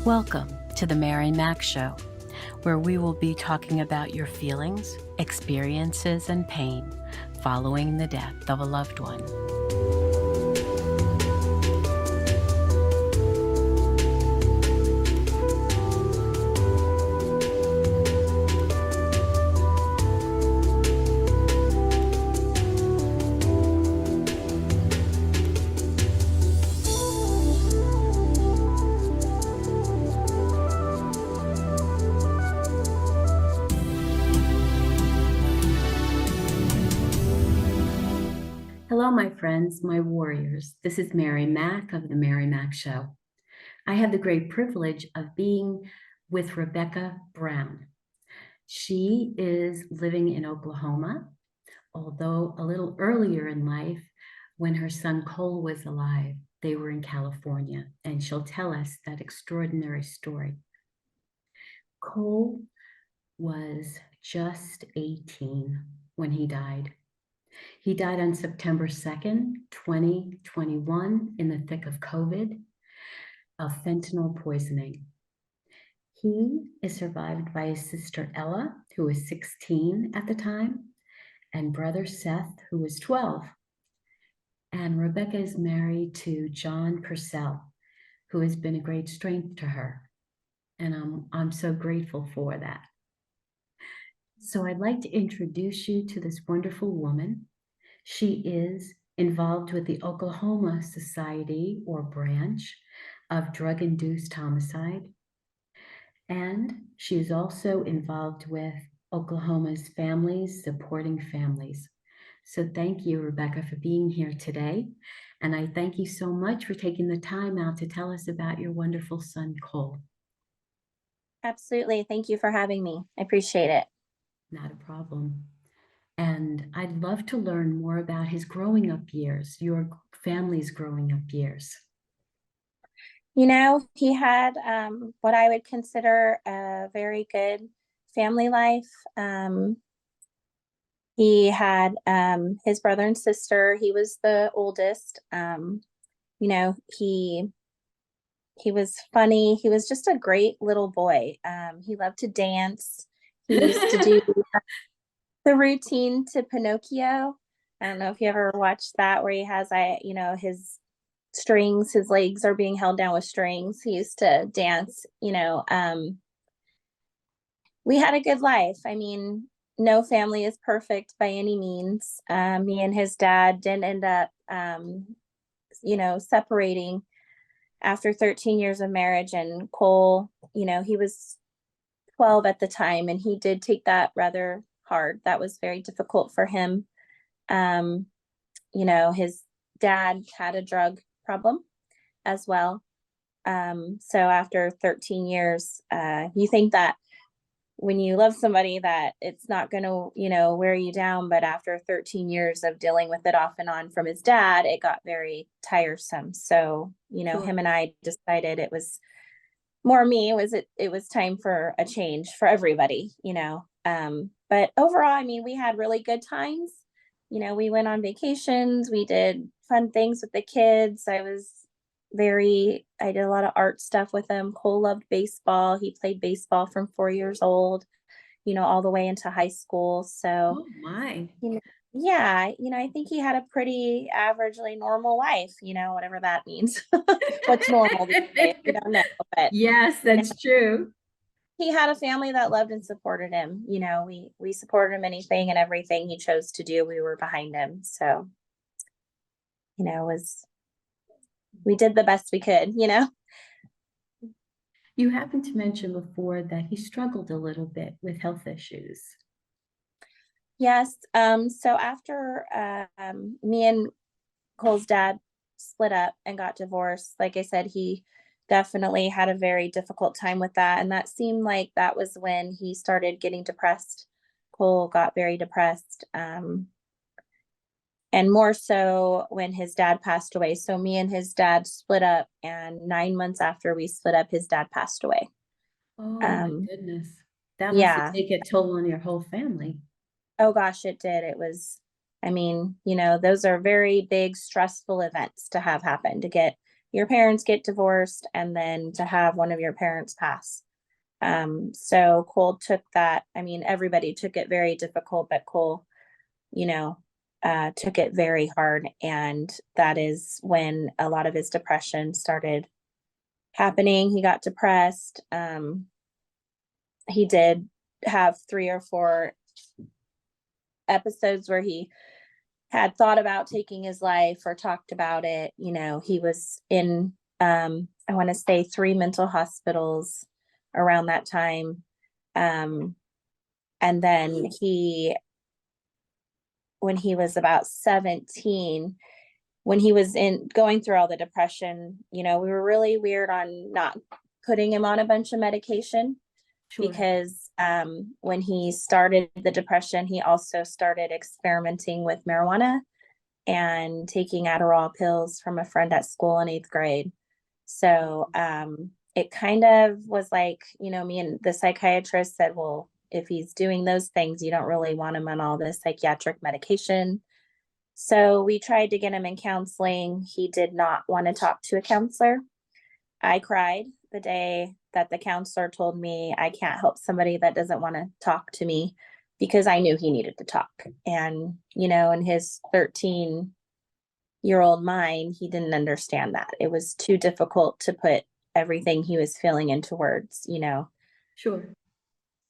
Welcome to the Mary Mac Show, where we will be talking about your feelings, experiences, and pain following the death of a loved one. Hello, my friends, my warriors. This is Mary Mac of the Mary Mac Show. I have the great privilege of being with Rebekah Brown. She is living in Oklahoma, although a little earlier in life, when her son Cole was alive, they were in California, and she'll tell us that extraordinary story. Cole was just 18 when he died. He died on September 2nd, 2021, in the thick of COVID, of fentanyl poisoning. He is survived by his sister Ella, who was 16 at the time, and brother Seth, who was 12. And Rebekah is married to John Purcell, who has been a great strength to her. And I'm so grateful for that. So I'd like to introduce you to this wonderful woman. She is involved with the Oklahoma Society or branch of drug-induced homicide. And she is also involved with Oklahoma's Families Supporting Families. So thank you, Rebekah, for being here today. And I thank you so much for taking the time out to tell us about your wonderful son, Cole. Absolutely. Thank you for having me. I appreciate it. Not a problem. And I'd love to learn more about his growing up years, your family's growing up years. You know, he had what I would consider a very good family life. He had his brother and sister. He was the oldest. You know, he was funny. He was just a great little boy. He loved to dance. He used to do the routine to Pinocchio. I don't know if you ever watched that, where he has, his strings, his legs are being held down with strings. He used to dance, we had a good life. I mean, no family is perfect by any means. Me and his dad didn't end up, separating after 13 years of marriage. And Cole, he was 12 at the time, and he did take that rather hard. That was very difficult for him. His dad had a drug problem as well. So after 13 years, you think that when you love somebody that it's not going to, wear you down. But after 13 years of dealing with it off and on from his dad, it got very tiresome. So, Sure. Him and I decided it was more me. It was time for a change for everybody, but overall, I mean, we had really good times. We went on vacations, we did fun things with the kids. I did a lot of art stuff with him. Cole loved baseball. He played baseball from 4 years old, all the way into high school. So, Oh my. Yeah, I think he had a pretty averagely normal life, whatever that means. What's normal these days? We don't know, but Yes, that's true. he had a family that loved and supported him. We supported him anything and everything he chose to do. We were behind him. So, we did the best we could, You happened to mention before that he struggled a little bit with health issues. Yes. So after me and Cole's dad split up and got divorced, like I said, he definitely had a very difficult time with that. And that seemed like that was when he started getting depressed. Cole got very depressed. And more so when his dad passed away. So me and his dad split up, and 9 months after we split up, his dad passed away. Oh my goodness. That must Yeah. take a toll on your whole family. Oh gosh, it did. It was, I mean, those are very big, stressful events to have happen, to get your parents get divorced and then to have one of your parents pass. So Cole took that. I mean, everybody took it very difficult, but Cole, you know, took it very hard. And that is when a lot of his depression started happening. He got depressed. He did have 3 or 4 episodes where he had thought about taking his life or talked about it. He was in, I want to say 3 mental hospitals around that time. And then when he was about 17, when he was going through all the depression, we were really weird on not putting him on a bunch of medication. Sure. Because when he started the depression, he also started experimenting with marijuana and taking Adderall pills from a friend at school in 8th grade. So it kind of was like, me and the psychiatrist said, well, if he's doing those things, you don't really want him on all this psychiatric medication. So we tried to get him in counseling. He did not want to talk to a counselor. I cried the day that the counselor told me I can't help somebody that doesn't want to talk to me, because I knew he needed to talk. And, in his 13-year-old mind, he didn't understand that. It was too difficult to put everything he was feeling into words, Sure.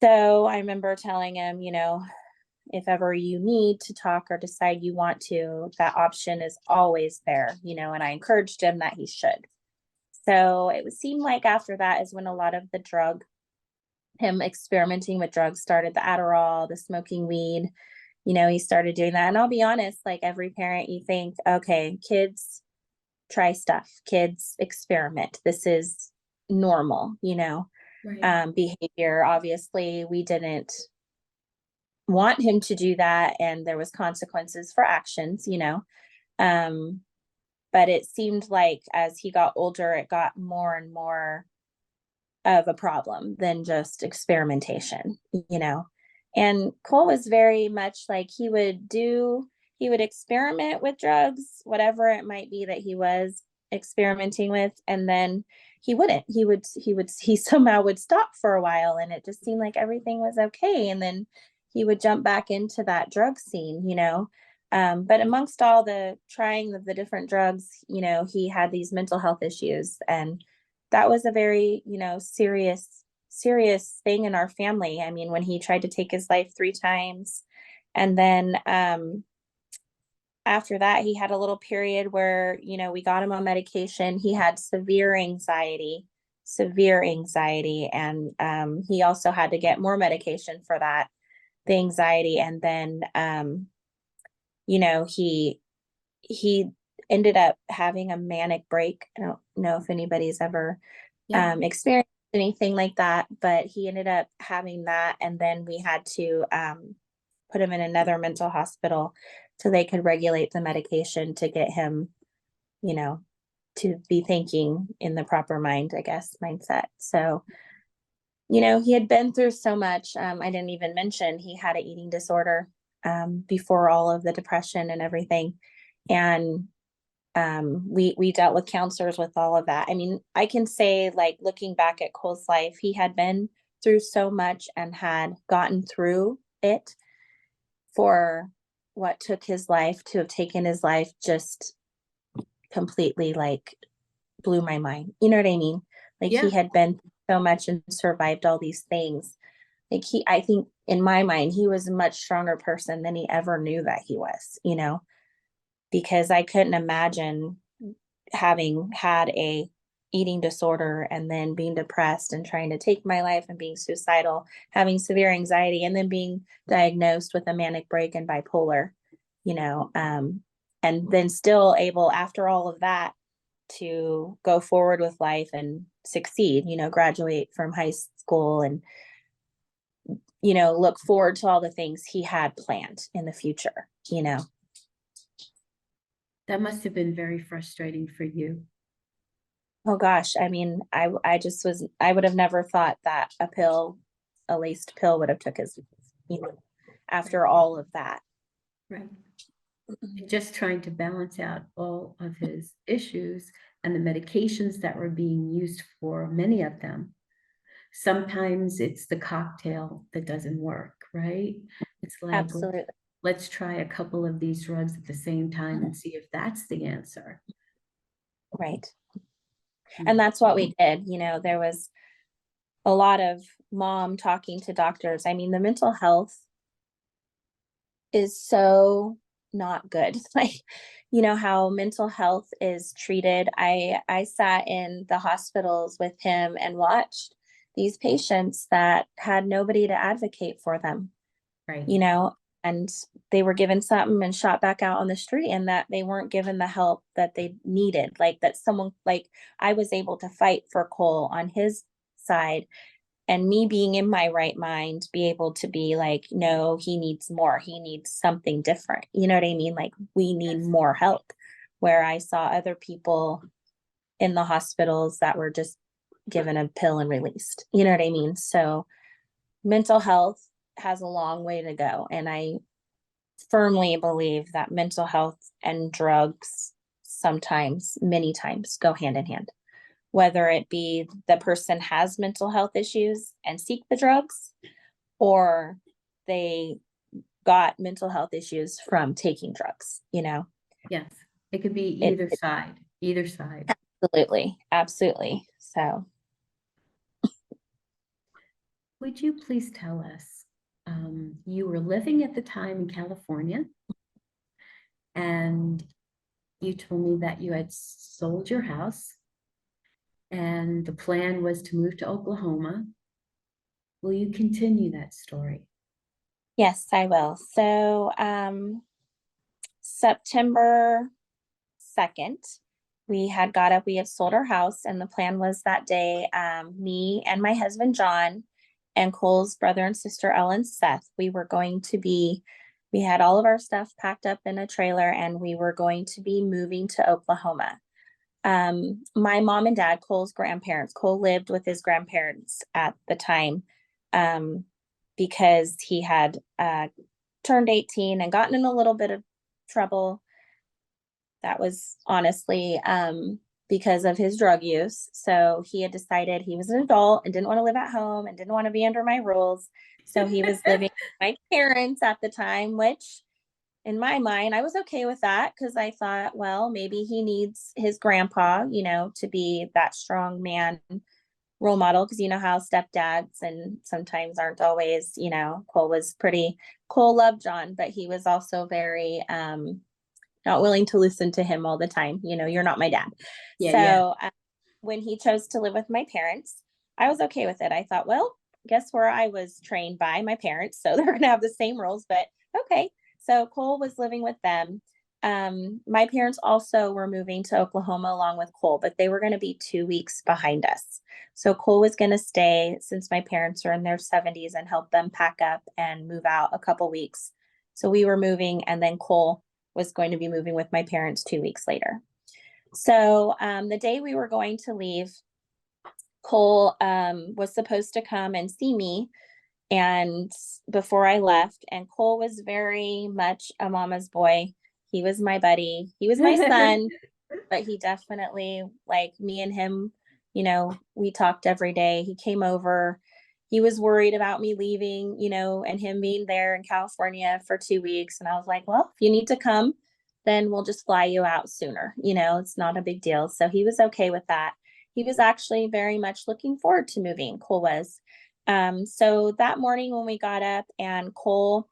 So I remember telling him, if ever you need to talk or decide you want to, that option is always there, and I encouraged him that he should. So it would seem like after that is when a lot of him experimenting with drugs started, the Adderall, the smoking weed, he started doing that. And I'll be honest, like every parent, you think, okay, kids try stuff, kids experiment. This is normal, Right. Behavior. Obviously, we didn't want him to do that, and there was consequences for actions, but it seemed like as he got older, it got more and more of a problem than just experimentation, and Cole was very much like he would experiment with drugs, whatever it might be that he was experimenting with, and then he somehow would stop for a while, and it just seemed like everything was okay, and then he would jump back into that drug scene, but amongst all the trying of the different drugs, he had these mental health issues, and that was a very, serious thing in our family. I mean, when he tried to take his life 3 times, and then after that, he had a little period where, we got him on medication. He had severe anxiety, and he also had to get more medication for that, the anxiety. And then, he ended up having a manic break. I don't know if anybody's ever experienced anything like that, but he ended up having that. And then we had to put him in another mental hospital so they could regulate the medication to get him, to be thinking in the proper mindset. So, he had been through so much. I didn't even mention he had an eating disorder before all of the depression and everything. And we dealt with counselors with all of that. I mean, I can say, like, looking back at Cole's life, he had been through so much and had gotten through it. For what took his life to have taken his life just completely, like, blew my mind. You know what I mean? Like, he had been through so much and survived all these things. Like, I think in my mind, he was a much stronger person than he ever knew that he was, because I couldn't imagine having had a eating disorder and then being depressed and trying to take my life and being suicidal, having severe anxiety, and then being diagnosed with a manic break and bipolar, and then still able, after all of that, to go forward with life and succeed, graduate from high school and, look forward to all the things he had planned in the future, That must have been very frustrating for you. Oh gosh, I mean, I would have never thought that a laced pill would have took his, after all of that. Right. Just trying to balance out all of his issues and the medications that were being used for many of them. Sometimes it's the cocktail that doesn't work, right? It's like, Absolutely. let's try a couple of these drugs at the same time and see if that's the answer. Right. And Mm. that's what we did. There was a lot of mom talking to doctors. I mean, the mental health is so not good. Like, how mental health is treated. I sat in the hospitals with him and watched these patients that had nobody to advocate for them, Right. and they were given something and shot back out on the street, and that they weren't given the help that they needed. Like, that someone, like, I was able to fight for Cole on his side, and me being in my right mind, be able to be like, no, he needs more, he needs something different, you know what I mean? Like, we need Yes. more help, where I saw other people in the hospitals that were just given a pill and released, you know what I mean? So mental health has a long way to go, and I firmly believe that mental health and drugs sometimes, many times, go hand in hand, whether it be the person has mental health issues and seek the drugs, or they got mental health issues from taking drugs. Yes. It could be It, either it side, either side. absolutely, absolutely. So Would you please tell us, you were living at the time in California, and you told me that you had sold your house and the plan was to move to Oklahoma. Will you continue that story? yes, I will. So September 2nd, we had sold our house, and the plan was that day, me and my husband John and Cole's brother and sister Ellen Seth, we had all of our stuff packed up in a trailer, and we were going to be moving to Oklahoma. My mom and dad, Cole's grandparents, Cole lived with his grandparents at the time, um, because he had turned 18 and gotten in a little bit of trouble. That was honestly because of his drug use. So he had decided he was an adult and didn't want to live at home and didn't want to be under my rules. So he was living with my parents at the time, which in my mind, I was okay with that, because I thought, well, maybe he needs his grandpa, to be that strong man role model, because you know how stepdads and sometimes aren't always, Cole loved John, but he was also very not willing to listen to him all the time. You're not my dad. Yeah, yeah. So when he chose to live with my parents, I was okay with it. I thought, well, guess where I was trained by my parents. So they're going to have the same rules, but okay. So Cole was living with them. My parents also were moving to Oklahoma along with Cole, but they were going to be 2 weeks behind us. So Cole was going to stay, since my parents are in their 70s, and help them pack up and move out a couple weeks. So we were moving, and then Cole was going to be moving with my parents 2 weeks later. So the day we were going to leave, Cole was supposed to come and see me, and before I left, and Cole was very much a mama's boy. He was my buddy. He was my son, but he definitely, like, me and him, we talked every day. He came over. He was worried about me leaving, and him being there in California for 2 weeks. And I was like, well, if you need to come, then we'll just fly you out sooner. It's not a big deal. So he was okay with that. He was actually very much looking forward to moving. Cole was. So that morning when we got up and Cole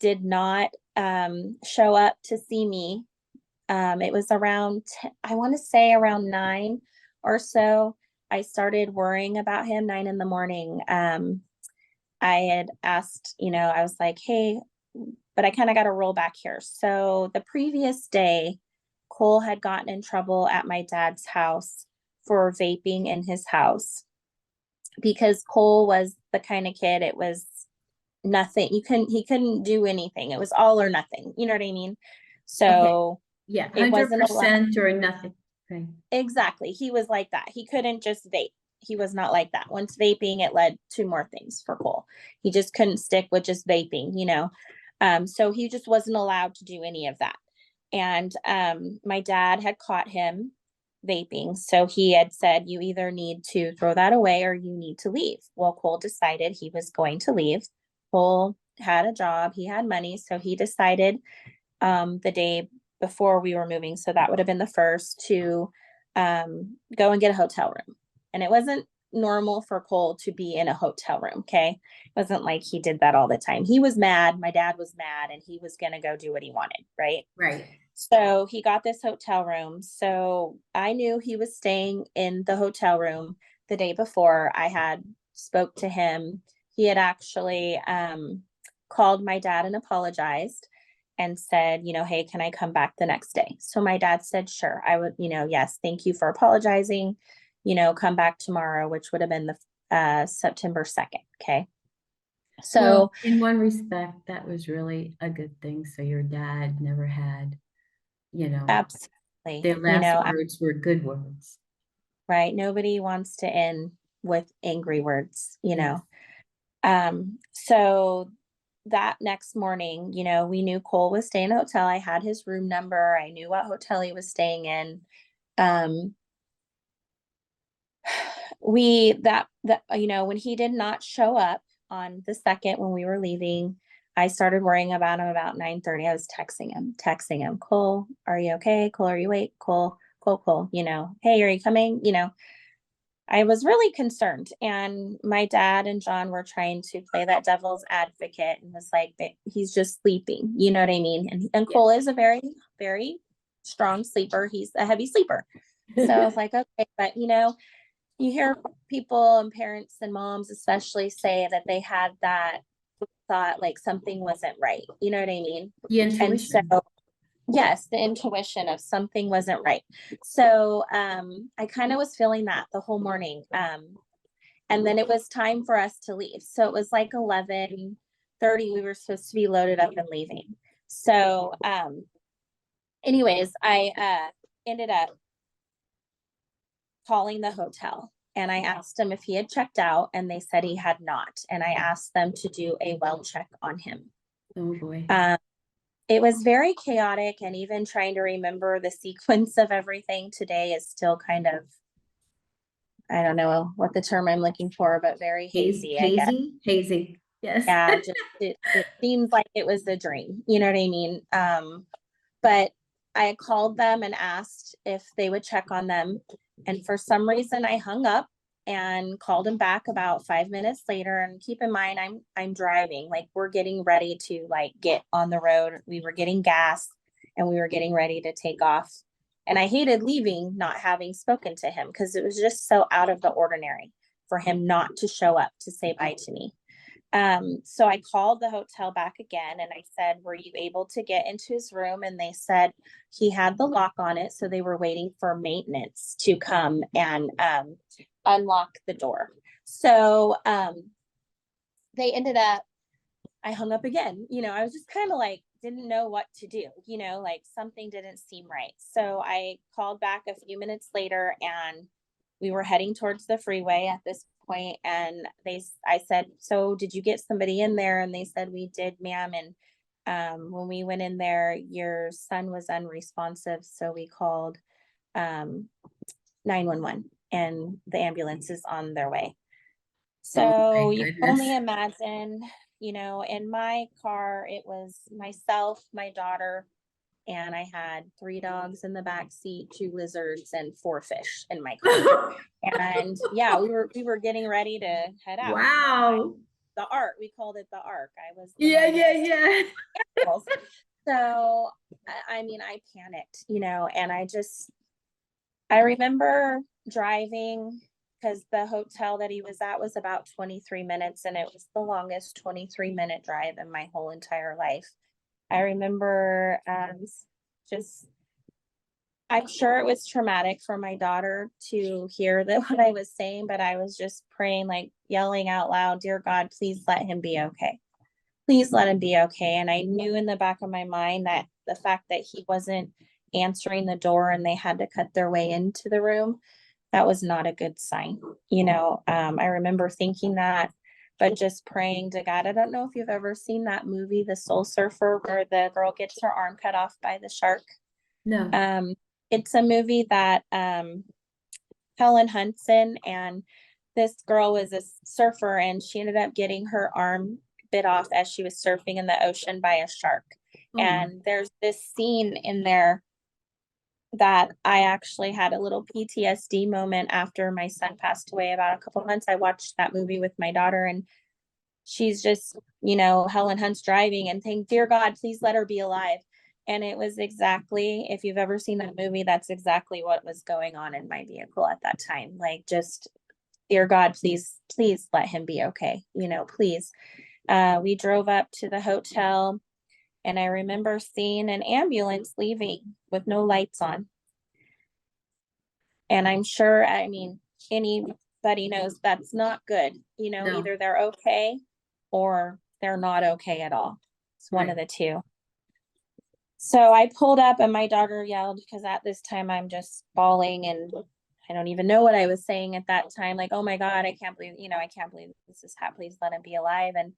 did not show up to see me, it was around, I want to say around 9 or so. I started worrying about him, 9 in the morning. I had asked, I was like, hey, but I kind of got to roll back here. So the previous day, Cole had gotten in trouble at my dad's house for vaping in his house, because Cole was the kind of kid, it was nothing. He couldn't do anything. It was all or nothing. You know what I mean? Okay. So Yeah, it wasn't a lot. 100% or nothing. Okay. Exactly. He was like that. He couldn't just vape. He was not like that. Once vaping, it led to more things for Cole. He just couldn't stick with just vaping. So he just wasn't allowed to do any of that. And my dad had caught him vaping. So he had said, you either need to throw that away or you need to leave. Well, Cole decided he was going to leave. Cole had a job, he had money, so he decided the day before we were moving, so that would have been the first, to go and get a hotel room. And it wasn't normal for Cole to be in a hotel room. Okay. It wasn't like he did that all the time. He was mad. My dad was mad and he was going to go do what he wanted. Right. Right. So he got this hotel room. So I knew he was staying in the hotel room the day before. I had spoke to him. He had actually called my dad and apologized and said, hey, can I come back the next day? So my dad said, sure, I would, yes, thank you for apologizing, come back tomorrow, which would have been the September 2nd. Okay. Well, So in one respect, that was really a good thing. So your dad never had, absolutely, their last words were good words. right. Nobody wants to end with angry words, Yes. So that next morning, we knew Cole was staying in a hotel. I had his room number. I knew what hotel he was staying in. Um, when he did not show up on the 2nd when we were leaving, I started worrying about him about 9:30. I was texting him, Cole, are you okay? Cole, are you awake? Cole, hey, are you coming? I was really concerned. And my dad and John were trying to play that devil's advocate and was like, he's just sleeping. You know what I mean? And Cole is a very, very strong sleeper. He's a heavy sleeper. So I was like, okay, but you hear people and parents and moms especially say that they had that thought like something wasn't right. You know what I mean? The And so intuition. yes, the intuition of something wasn't right. So I kind of was feeling that the whole morning. And then it was time for us to leave. So it was like 11:30. We were supposed to be loaded up and leaving. So anyways, I ended up calling the hotel and I asked him if he had checked out, and they said he had not. And I asked them to do a well check on him. Oh boy. It was very chaotic, and even trying to remember the sequence of everything today is still kind of, I don't know what the term I'm looking for, but very hazy, I guess. Hazy. Yes. Yeah, just it seems like it was a dream. You know what I mean? But I called them and asked if they would check on them. And for some reason I hung up and called him back about 5 minutes later. And keep in mind, I'm driving, like we're getting ready to like get on the road. We were getting gas and we were getting ready to take off. And I hated leaving not having spoken to him because it was just so out of the ordinary for him not to show up to say bye to me. So I called the hotel back again and I said, were you able to get into his room? And they said he had the lock on it. So they were waiting for maintenance to come and unlock the door. So they ended up, I hung up again. I was just kind of like, didn't know what to do, like something didn't seem right. So I called back a few minutes later and we were heading towards the freeway at this point, and I said, so did you get somebody in there? And they said, we did, ma'am. And when we went in there, your son was unresponsive. So we called 911 and the ambulance is on their way. Oh So my you can goodness. only imagine, in my car, it was myself, my daughter, and I had 3 dogs in the back seat, 2 lizards, and 4 fish in my car. And yeah, we were getting ready to head out. Wow. The Ark, we called it the Ark. I was the Yeah, one yeah, that yeah. animals. So I mean, I panicked, and I remember driving because the hotel that he was at was about 23 minutes, and it was the longest 23-minute drive in my whole entire life. I remember just, I'm sure it was traumatic for my daughter to hear that what I was saying, but I was just praying, like yelling out loud, dear God, please let him be okay. Please let him be okay. And I knew in the back of my mind that the fact that he wasn't answering the door and they had to cut their way into the room, that was not a good sign. I remember thinking that, but just praying to God. I don't know if you've ever seen that movie, The Soul Surfer, where the girl gets her arm cut off by the shark. No. It's a movie that Helen Hunt's in, and this girl was a surfer, and she ended up getting her arm bit off as she was surfing in the ocean by a shark. Oh my. And there's this scene in there that I actually had a little PTSD moment after my son passed away about a couple months. I watched that movie with my daughter, and she's just, Helen Hunt's driving and think, dear God, please let her be alive. And it was exactly, if you've ever seen that movie, that's exactly what was going on in my vehicle at that time. Like, just, dear God, please, please let him be okay. Please. We drove up to the hotel, and I remember seeing an ambulance leaving with no lights on. And I'm sure, I mean, anybody knows that's not good. No, Either they're okay or they're not okay at all. It's one of right. the two. So I pulled up, and my daughter yelled, because at this time I'm just bawling, and I don't even know what I was saying at that time. Like, oh my God, I can't believe, I can't believe this is happening. Please let him be alive. And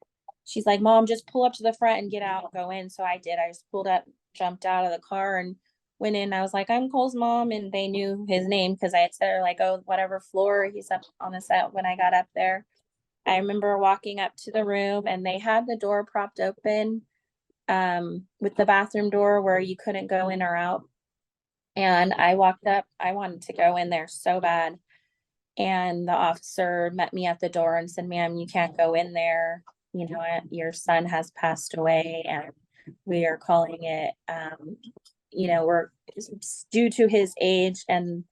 she's like, Mom, just pull up to the front and get out and go in. So I did. I just pulled up, jumped out of the car, and went in. I was like, I'm Cole's mom. And they knew his name because I had said, like, oh, whatever floor he's up on the set when I got up there. I remember walking up to the room, and they had the door propped open, with the bathroom door where you couldn't go in or out. And I walked up, I wanted to go in there so bad. And the officer met me at the door and said, ma'am, you can't go in there. Your son has passed away, and we are calling it, we're due to his age and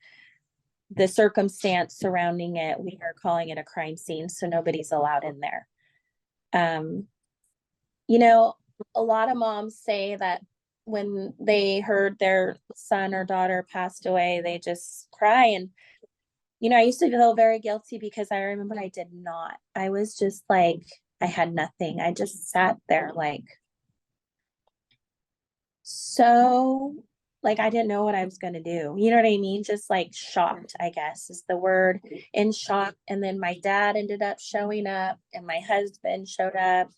the circumstance surrounding it, we are calling it a crime scene. So nobody's allowed in there. Um, you know, a lot of moms say that when they heard their son or daughter passed away, they just cry. And, I used to feel very guilty because I remember I did not. I was just like, I had nothing. I just sat there like, so, like, I didn't know what I was going to do. You know what I mean? Just like shocked, I guess is the word, in shock. And then my dad ended up showing up, and my husband showed up.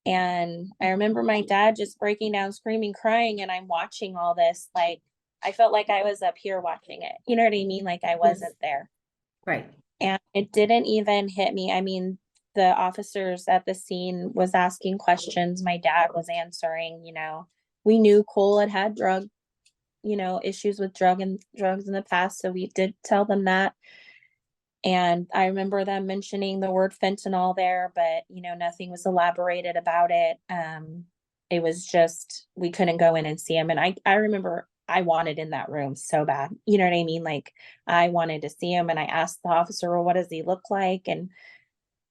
And I remember my dad just breaking down, screaming, crying, and I'm watching all this. Like, I felt like I was up here watching it. You know what I mean? Like, I Yes, wasn't there. right. And it didn't even hit me. I mean, the officers at the scene was asking questions. My dad was answering, we knew Cole had had issues with drugs in the past. So we did tell them that. And I remember them mentioning the word fentanyl there, but nothing was elaborated about it. It was just, we couldn't go in and see him. And I remember I wanted in that room so bad. You know what I mean? Like, I wanted to see him, and I asked the officer, well, what does he look like? And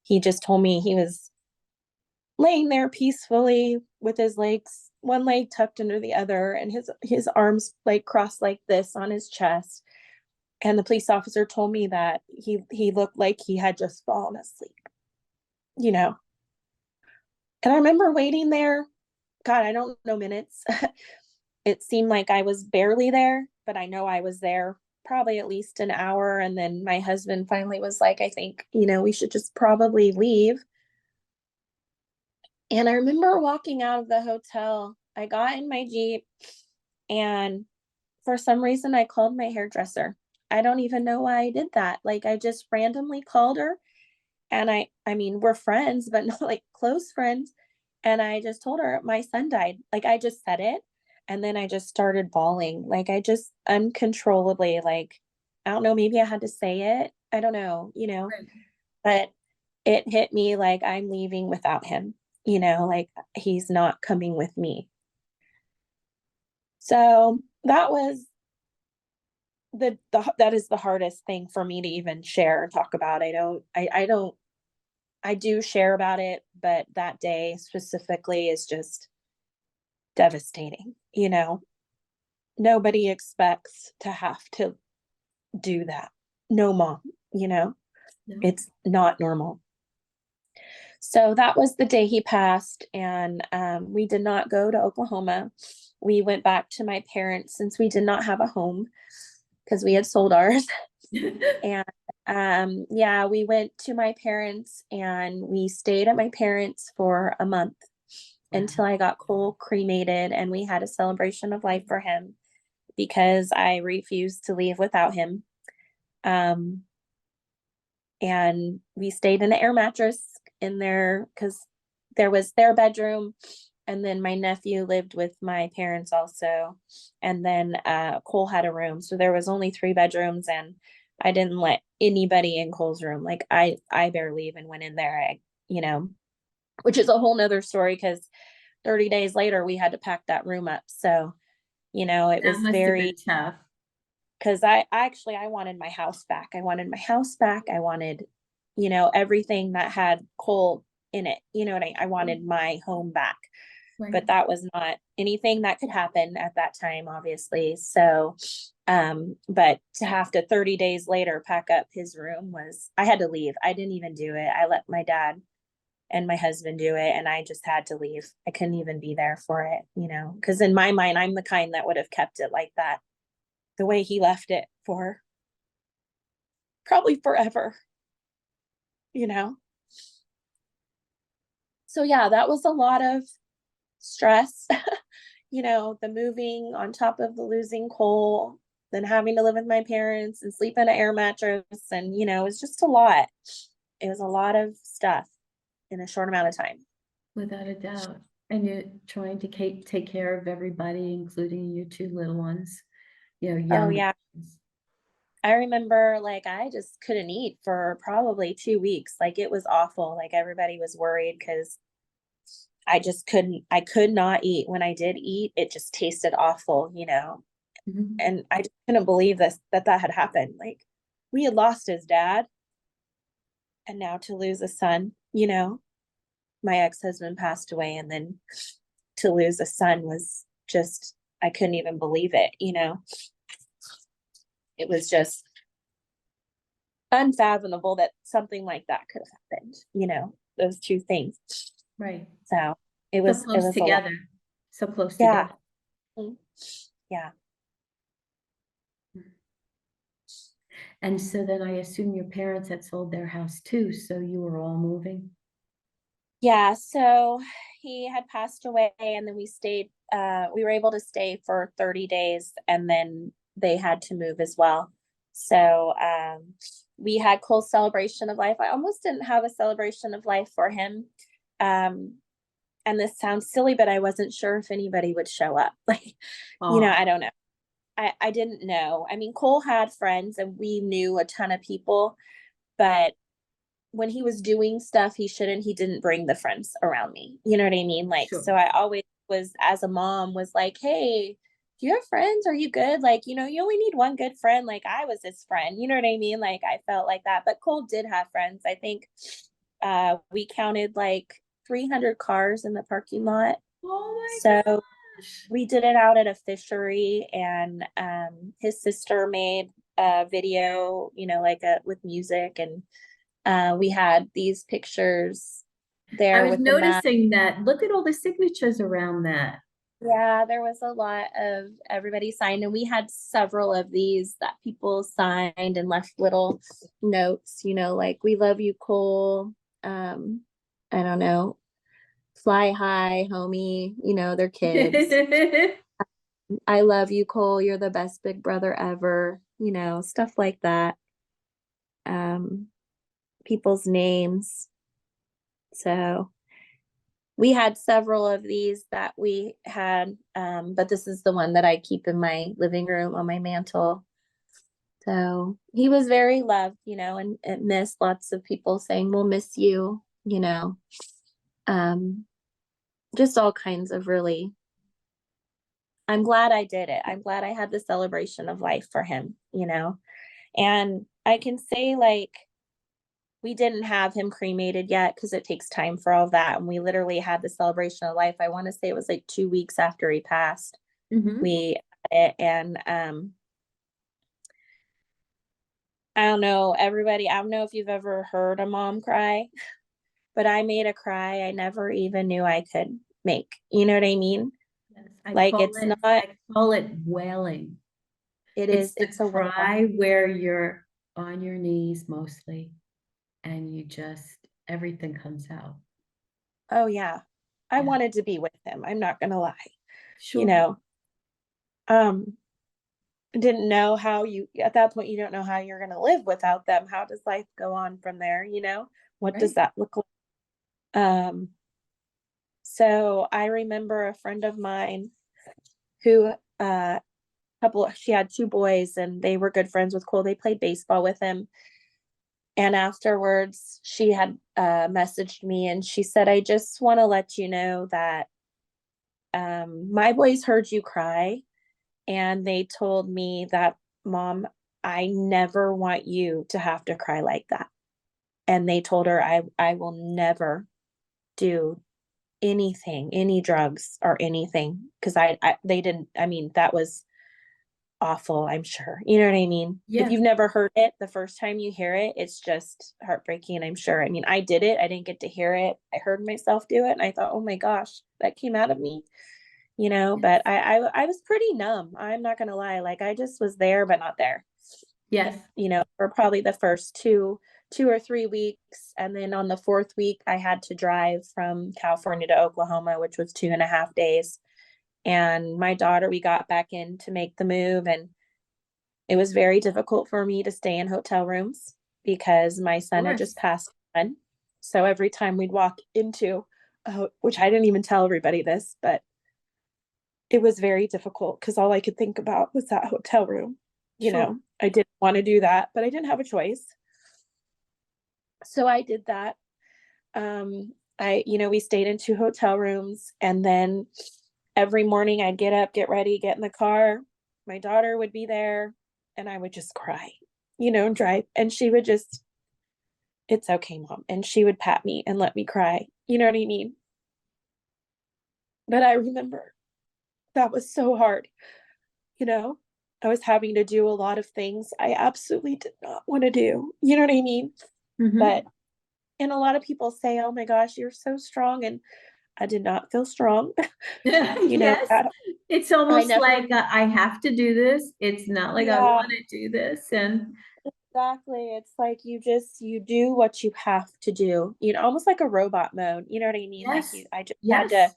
he just told me he was laying there peacefully with his legs, one leg tucked under the other, and his arms like crossed like this on his chest. And the police officer told me that he looked like he had just fallen asleep, you know. And I remember waiting there. God, I don't know minutes. It seemed like I was barely there, but I know I was there probably at least an hour. And then my husband finally was like, I think, we should just probably leave. And I remember walking out of the hotel. I got in my Jeep, and for some reason I called my hairdresser. I don't even know why I did that. Like, I just randomly called her, and I mean, we're friends, but not like close friends. And I just told her my son died. Like, I just said it, and then I just started bawling. Like, I just uncontrollably, like, I don't know, maybe I had to say it. I don't know, Right. but it hit me like I'm leaving without him, like he's not coming with me. So that was that is the hardest thing for me to even share and talk about. I do share about it, but that day specifically is just devastating. Nobody expects to have to do that. No mom, No. it's not normal. So that was the day he passed, and we did not go to Oklahoma. We went back to my parents since we did not have a home because we had sold ours. And yeah, we went to my parents, and we stayed at my parents for a month Wow. until I got Cole cremated, and we had a celebration of life for him. because I refused to leave without him. Um, and we stayed in an air mattress in there because there was their bedroom, and then my nephew lived with my parents also, and then Cole had a room, so there was only 3 bedrooms, and I didn't let anybody in Cole's room. Like I barely even went in there. You know, which is a whole nother story because 30 days later we had to pack that room up. So, it That was must have very, been tough. because I wanted my house back. I wanted my house back. I wanted, everything that had Cole in it. I wanted my home back. Right. But that was not anything that could happen at that time, obviously. So, but to have to 30 days later pack up his room I had to leave. I didn't even do it. I let my dad and my husband do it, and I just had to leave. I couldn't even be there for it, because in my mind, I'm the kind that would have kept it like that, the way he left it, for probably forever, you know? So yeah, that was a lot of stress, the moving on top of the losing Cole, then having to live with my parents and sleep in an air mattress. And, it was just a lot. It was a lot of stuff in a short amount of time. Without a doubt. And you're trying to take care of everybody, including your 2 little ones, Oh young yeah. ones. I remember, like, I just couldn't eat for probably 2 weeks. Like, it was awful. Like, everybody was worried because I could not eat. When I did eat, it just tasted awful. Mhm. And I just couldn't believe that had happened. Like, we had lost his dad, and now to lose a son. My ex-husband passed away, and then to lose a son was just, I couldn't even believe it. It was just unfathomable that something like that could have happened, those two things. Right. So So it close was a lot. together. So close Yeah. together. Mhm. Yeah. And so then I assume your parents had sold their house too, so you were all moving. Yeah. So he had passed away, and then we were able to stay for 30 days, and then they had to move as well. So we had Cole's celebration of life. I almost didn't have a celebration of life for him. Um, and this sounds silly, but I wasn't sure if anybody would show up. Like, Oh, I don't know. I didn't know. I mean, Cole had friends and we knew a ton of people, but when he was doing stuff he didn't bring the friends around me. You know what I mean? Like, sure. so I always was, as a mom, was like, hey, do you have friends? Are you good? Like, you only need one good friend. Like, I was his friend. You know what I mean? Like, I felt like that. But Cole did have friends. I think we counted like 300 cars in the parking lot. Oh my So gosh. we did it out at a fishery, and his sister made a video, like with music, and we had these pictures I there was with the map. noticing that. Look at all the signatures around that. Yeah, there was a lot of everybody signed, and we had several of these that people signed and left little notes, like, we love you, Cole. Um, I don't know, fly high, homie, their kids. I love you, Cole. You're the best big brother ever, stuff like that. Um, people's names. So we had several of these that we had, but this is the one that I keep in my living room on my mantle. So he was very loved, and missed. Lots of people saying, we'll miss you. Um, just all kinds of really, I'm glad I did it. I'm glad I had the celebration of life for him. And I can say, like, we didn't have him cremated yet because it takes time for all of that. And we literally had the celebration of life. I want to say it was like 2 weeks after he passed. Mhm. We had it, and I don't know, everybody, I don't know if you've ever heard a mom cry, but I made a cry I never even knew I could make. You know what I mean? Yes, Like, it's not, I call it wailing. it's a wail. Cry where you're on your knees mostly and you just everything comes out. Oh yeah. I Yeah, wanted to be with him. I'm not gonna lie. You sure. know, um, didn't know how you, at that point, you don't know how you're going to live without them. How does life go on from there? What does Right. that look like? Um, so I remember a friend of mine who, she had two boys and they were good friends with Cole. They played baseball with him. And afterwards, she had messaged me and she said, I just want to let you know that my boys heard you cry and they told me that, Mom, I never want you to have to cry like that. And they told her, I will never do anything, any drugs or anything. Cause they didn't, I mean, that was awful, I'm sure. You know what I mean? If Yes. you've never heard it, the first time you hear it, it's just heartbreaking, I'm sure. I mean, I did it. I didn't get to hear it. I heard myself do it and I thought, oh my gosh, that came out of me, but I was pretty numb. I'm not gonna lie. Like I just was there, but not there, Yes. for probably the first two or 3 weeks. And then on the fourth week, I had to drive from California to Oklahoma, which was 2.5 days. And my daughter, we got back in to make the move, and it was very difficult for me to stay in hotel rooms because my Of son had just course. passed on. So every time we'd walk into, which I didn't even tell everybody this, but it was very difficult because all I could think about was that hotel room. Sure. I didn't want to do that, but I didn't have a choice. So I did that. We stayed in two hotel rooms, and then every morning I'd get up, get ready, get in the car. My daughter would be there, and I would just cry, and drive. And she would just, it's okay, Mom. And she would pat me and let me cry. You know what I mean? But I remember that was so hard, you know? I was having to do a lot of things I absolutely did not want to do. You know what I mean? Hmm. But, and a lot of people say, oh my gosh, you're so strong. And I did not feel strong. Yes. I, It's I almost never, like I have to do this. It's not like I yeah, want to do this. And exactly. It's like you do what you have to do, almost like a robot mode. You know what I mean? Like yes. I just Yes.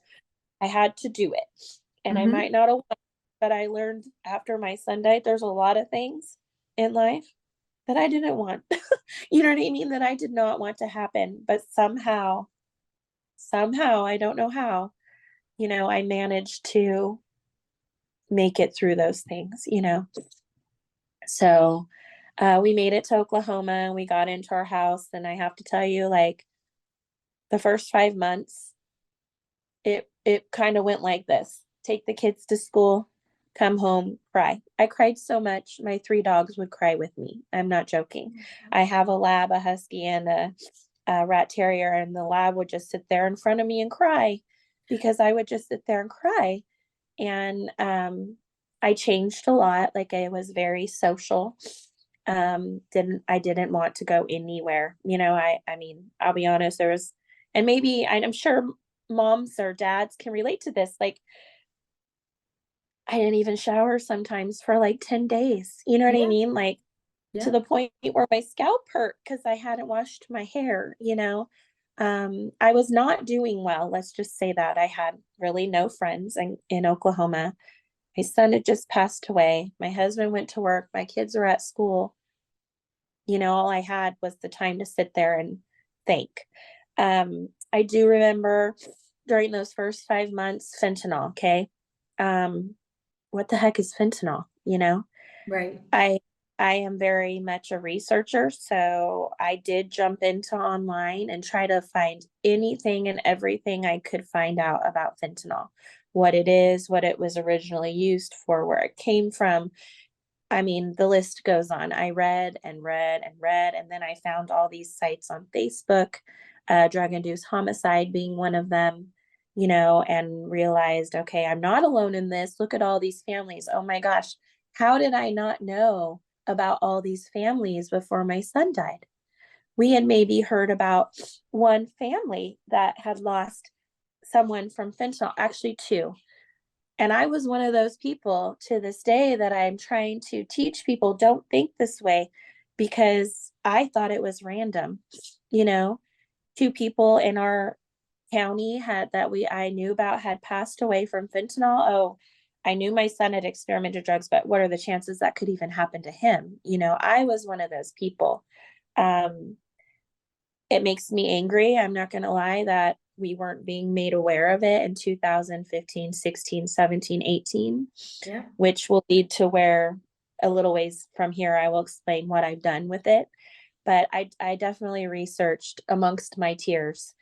I had to do it. And I Hmm. might not have won, but I learned after my son died, there's a lot of things in life that I didn't want. You know what I mean? That I did not want to happen. But somehow, I don't know how, I managed to make it through those things. So we made it to Oklahoma and we got into our house. And I have to tell you, like the first 5 months, it kind of went like this: take the kids to school, come home, cry. I cried so much my three dogs would cry with me. I'm not joking. I have a lab, a husky, and a rat terrier, and the lab would just sit there in front of me and cry because I would just sit there and cry. And I changed a lot. Like I was very social. Didn't want to go anywhere. I mean, I'll be honest, there was, and maybe I'm sure moms or dads can relate to this. Like I didn't even shower sometimes for like 10 days. You know what I Yeah. mean? Like to Yeah. the point where my scalp hurt because I hadn't washed my hair. I was not doing well. Let's just say that I had really no friends in Oklahoma. My son had just passed away. My husband went to work. My kids were at school. All I had was the time to sit there and think. I do remember during those first 5 months, fentanyl. Okay. What the heck is fentanyl? Right. I I am very much a researcher, so I did jump into online and try to find anything and everything I could find out about fentanyl, what it is, what it was originally used for, where it came from. I mean, the list goes on. I read and read and read, and then I found all these sites on Facebook, drug induced homicide being one of them, and realized, okay, I'm not alone in this. Look at all these families. Oh my gosh, how did I not know about all these families before my son died? We had maybe heard about one family that had lost someone from fentanyl, actually, two. And I was one of those people to this day that I'm trying to teach people don't think this way because I thought it was random. You know, two people in our county had that I knew about had passed away from fentanyl. Oh, I knew my son had experimented drugs, but what are the chances that could even happen to him? I was one of those people. Um, it makes me angry. I'm not going to lie that we weren't being made aware of it in 2015, 16, 17, 18, Yeah. which will lead to where a little ways from here, I will explain what I've done with it. But I definitely researched amongst my tears.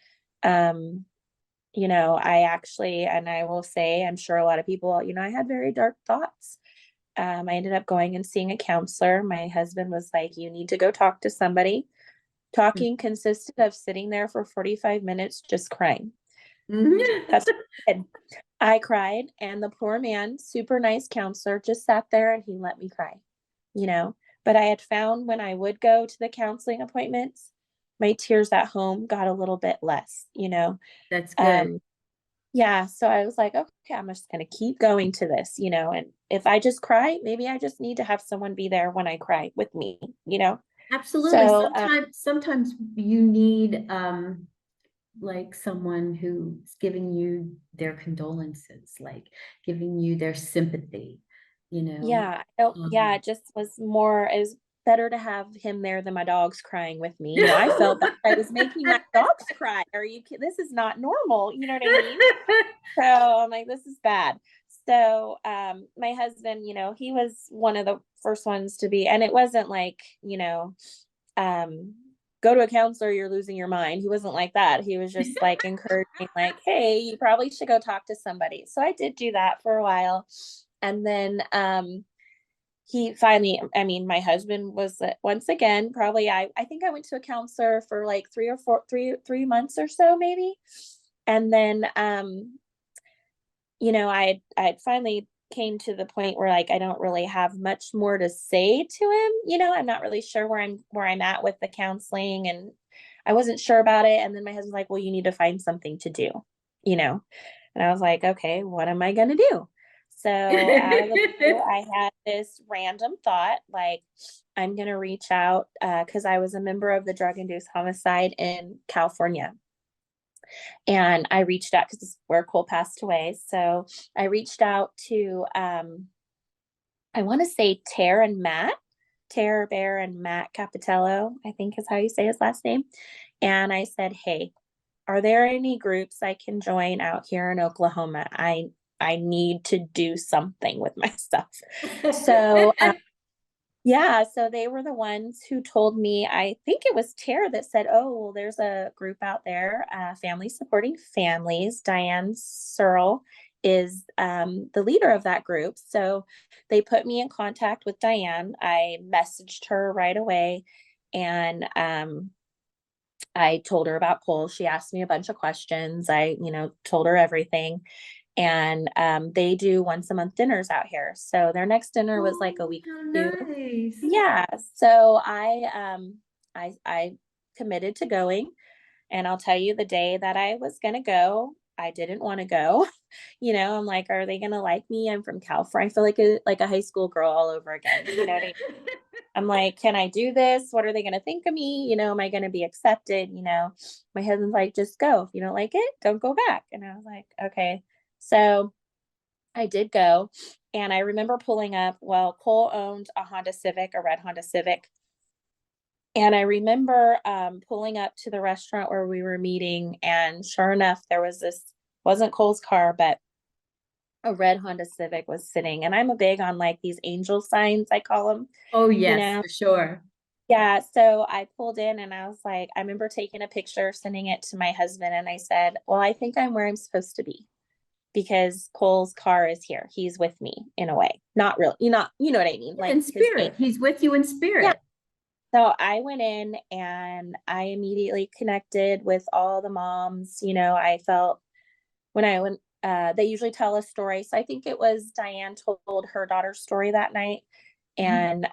I actually, and I will say, I'm sure a lot of people, I had very dark thoughts. I ended up going and seeing a counselor. My husband was like, you need to go talk to somebody. Talking consisted of sitting there for 45 minutes just crying. That's what I did. I cried, and the poor man, super nice counselor, just sat there and he let me cry, you know. But I had found when I would go to the counseling appointments, my tears at home got a little bit less. That's good. Um, yeah, so I was like, okay, I'm just gonna keep going to this, and if I just cry, maybe I just need to have someone be there when I cry with me. Absolutely. So Sometimes you need like someone who's giving you their condolences, like giving you their sympathy, you know. yeah, yeah, Um, it just was more, it was better to have him there than my dogs crying with me. I felt that I was making my dogs cry. This is not normal, you know what I mean? So I'm like, this is bad. So my husband, he was one of the first ones to be, and it wasn't like, um, go to a counselor, you're losing your mind. He wasn't like that. He was just like encouraging, like, hey, you probably should go talk to somebody. So I did do that for a while. And then he finally, I mean, my husband was once again, probably I think I went to a counselor for like 3 months or so, maybe. And then I finally came to the point where like I don't really have much more to say to him. I'm not really sure where I'm at with the counseling, and I wasn't sure about it. And then my husband's like, well, you need to find something to do, you know. And I was like, okay, what am I gonna do? So out of the blue, I had this random thought, like I'm gonna reach out because I was a member of the drug induced homicide in California. And I reached out because this is where Cole passed away. So I reached out to I want to say Tara Bear and Matt Capitello, I think is how you say his last name. And I said, hey, are there any groups I can join out here in Oklahoma? I need to do something with my stuff. So yeah, so they were the ones who told me, I think it was Tara that said, oh, well, there's a group out there, Family Supporting Families. Diane Searle is the leader of that group. So they put me in contact with Diane. I messaged her right away, and I told her about Cole. She asked me a bunch of questions. I, told her everything. And they do once a month dinners out here. So their next dinner was like a Oh, week how or two. nice. Yeah. So I committed to going, and I'll tell you the day that I was gonna go, I didn't want to go. I'm like, are they gonna like me? I'm from California. I feel like a high school girl all over again. You know what I mean? I'm like, can I do this? What are they gonna think of me? Am I gonna be accepted? My husband's like, just go. If you don't like it, don't go back. And I was like, okay. So I did go, and I remember pulling up. Well, Cole owned a Honda Civic, a red Honda Civic. And I remember pulling up to the restaurant where we were meeting, and sure enough, there was wasn't Cole's car, but a red Honda Civic was sitting. And I'm a big on like these angel signs, I call them, Oh, you yes, know? for sure. Yeah. So I pulled in, and I was like, I remember taking a picture, sending it to my husband, and I said, well, I think I'm where I'm supposed to be, because Cole's car is here. He's with me in a way. Not really, you know what I mean? Yeah, Like in his spirit. angel. He's with you in Yeah. spirit. So I went in, and I immediately connected with all the moms. I felt when I went, they usually tell a story. So I think it was Diane told her daughter's story that night. Mhm. And,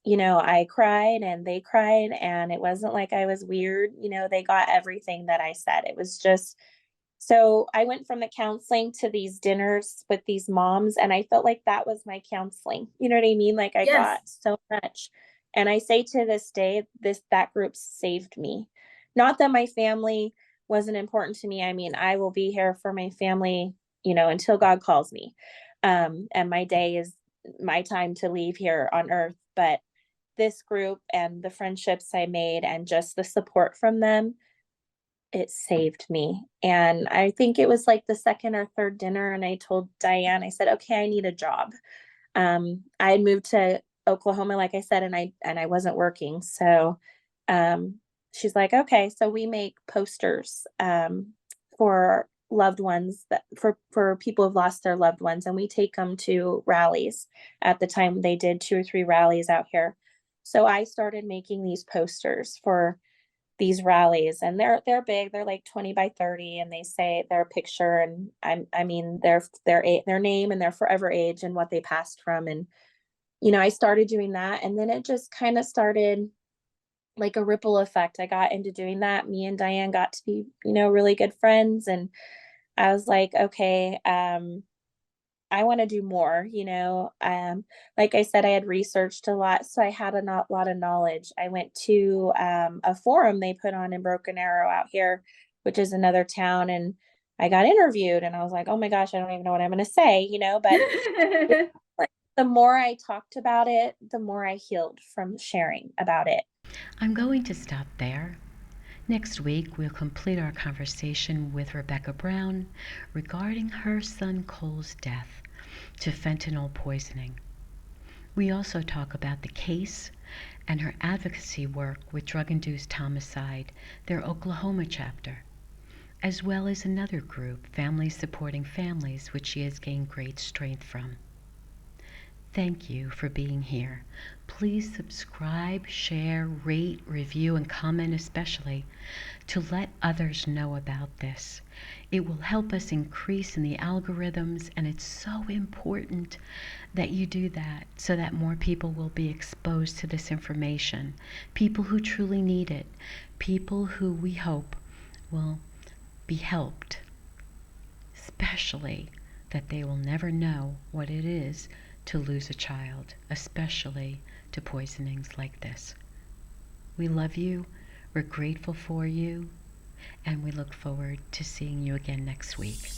I cried and they cried, and it wasn't like I was weird. They got everything that I said. It was just, so I went from the counseling to these dinners with these moms, and I felt like that was my counseling. You know what I mean? Like I Yes. got so much. And I say to this day, that group saved me. Not that my family wasn't important to me. I mean, I will be here for my family, until God calls me. and my day is my time to leave here on earth. But this group and the friendships I made and just the support from them, it saved me. And I think it was like the second or third dinner, and I told Diane, I said, okay, I need a job. I had moved to Oklahoma, like I said, and I wasn't working. So um, she's like, okay, so we make posters for loved ones, that for people who've lost their loved ones, and we take them to rallies. At the time, they did 2 or 3 rallies out here. So I started making these posters for these rallies, and they're big. They're like 20 by 30, and they say their picture, and I mean their name and their forever age and what they passed from. And I started doing that, and then it just kind of started like a ripple effect. I got into doing that. Me and Diane got to be, really good friends, and I was like, okay, I want to do more. Like I said, I had researched a lot, so I had a lot of knowledge. I went to a forum they put on in Broken Arrow out here, which is another town, and I got interviewed, and I was like, oh my gosh, I don't even know what I'm going to say, but like, the more I talked about it, the more I healed from sharing about it. I'm going to stop there. Next week, we'll complete our conversation with Rebekah Brown regarding her son Cole's death to fentanyl poisoning. We also talk about the case and her advocacy work with drug-induced homicide, their Oklahoma chapter, as well as another group, Families Supporting Families, which she has gained great strength from. Thank you for being here. Please subscribe, share, rate, review, and comment especially to let others know about this. It will help us increase in the algorithms, and it's so important that you do that so that more people will be exposed to this information. People who truly need it, people who we hope will be helped, especially that they will never know what it is to lose a child, especially to poisonings like this. We love you, we're grateful for you, and we look forward to seeing you again next week.